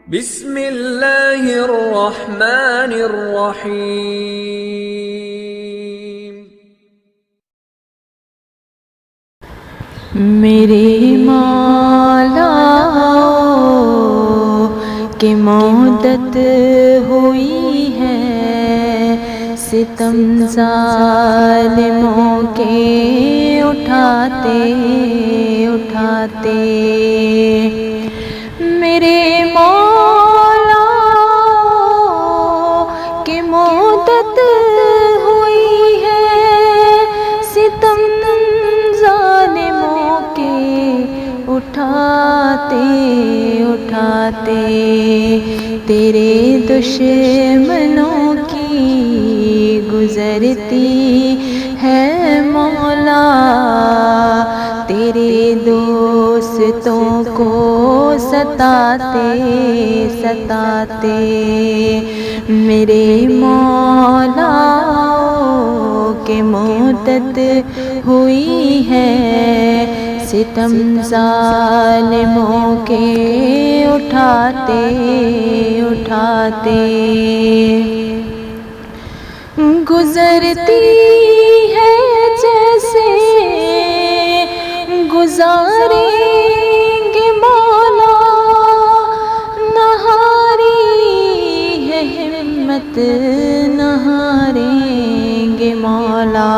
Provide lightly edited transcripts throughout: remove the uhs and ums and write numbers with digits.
بسم اللہ الرحمن الرحیم۔ میرے مولا کہ مدت ہوئی ہے ستم ظالموں کے اٹھاتے اٹھاتے، میرے مولا کہ مدت ہوئی ہے ستم ظالموں کے اٹھاتے اٹھاتے، تیرے دشمنوں کی گزرتی ہے مولا، تیرے دوستوں کو ستاتے ستاتے، میرے مولا کہ مدت ہوئی ہے ستم ظالموں کے اٹھاتے اٹھاتے، گزرتی ہے جیسے گزاریں گے مولا، نہاری ہے ہمت نہاریں گے مولا،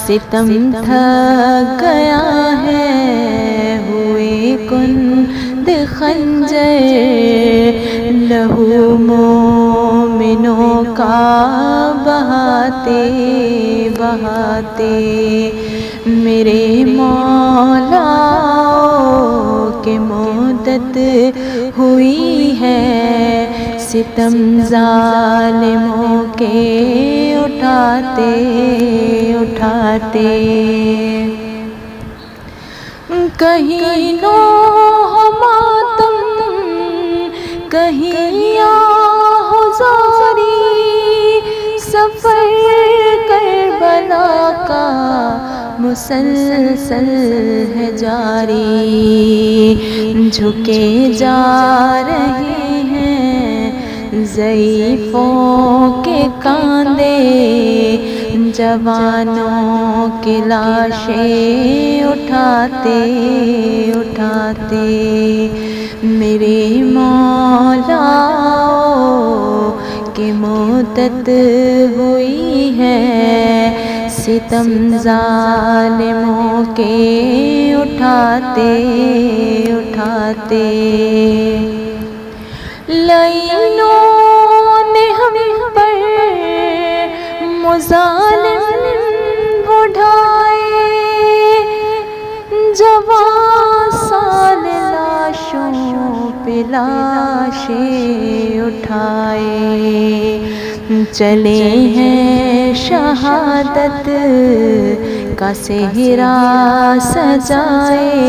ستم تھک گیا ہے ہوئے کند خنجر، لہو مومنوں کا بہاتے بہاتے، میرے مولا کہ مدت ہوئی ہے ستم ظالموں کے اٹھاتے اٹھاتے، کہیں نوح ماتم کہیں آہ زاری، سفر کربلا کا مسلسل ہے جاری، جھکے جا رہے ہیں ضعیفوں کے کاندھے، جوانوں کی لاشیں اٹھاتے اٹھاتے، میرے مولا کہ مدت ہوئی ہے ستم ظالموں کے اٹھاتے اٹھاتے، لعینوں نے ہم پر مظالم اٹھائے، جوان سال لاشوں پہ لاشیں اٹھائے، چلے ہیں شہادت کا صحرا سجائے،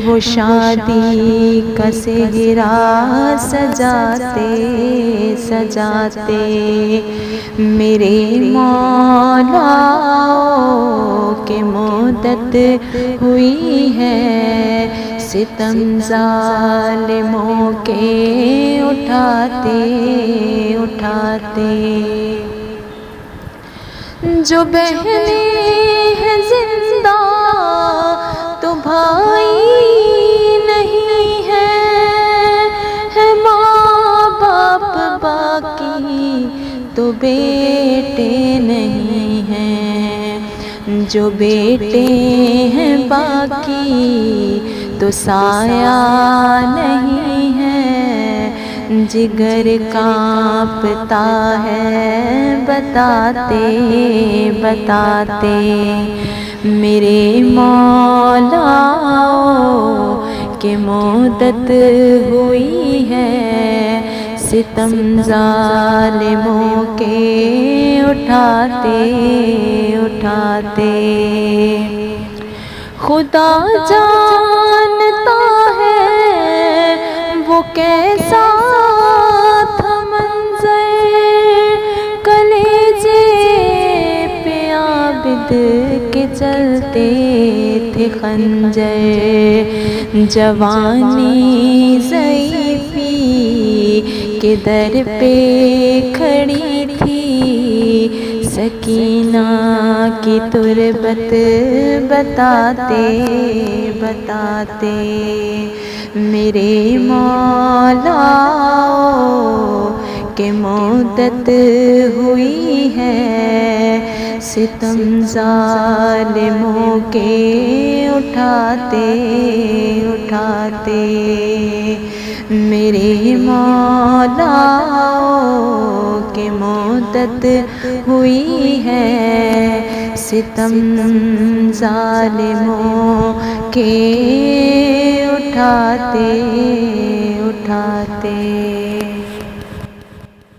وہ شادی کا صحرا سجاتے سجاتے، میرے مولا کہ مدت ہوئی ہے ستم ظالموں کے اٹھاتے اٹھاتے، جو بہنیں ہیں زندہ تو بھائی نہیں ہے ماں باپ باقی تو بیٹے نہیں ہیں، جو بیٹے ہیں باقی تو سایہ نہیں ہے، جگر کانپتا ہے بتاتے بتاتے، میرے مولا کہ مدت ہوئی ہے ستم ظالموں کے اٹھاتے اٹھاتے، خدا جانتا ہے وہ کیسا تھا منظر، کلیجے پہ عابد کے چلتے تھے خنجر، جوانی ضعیف کے در پہ کھڑی تھی سکینہ کی تربت بتاتے بتاتے میرے مولا کہ مدت ہوئی ہے ستم ظالموں کے اٹھاتے اٹھاتے میرے مولا کہ مدت ہوئی ہے ستم ظالموں کے اٹھاتے اٹھاتے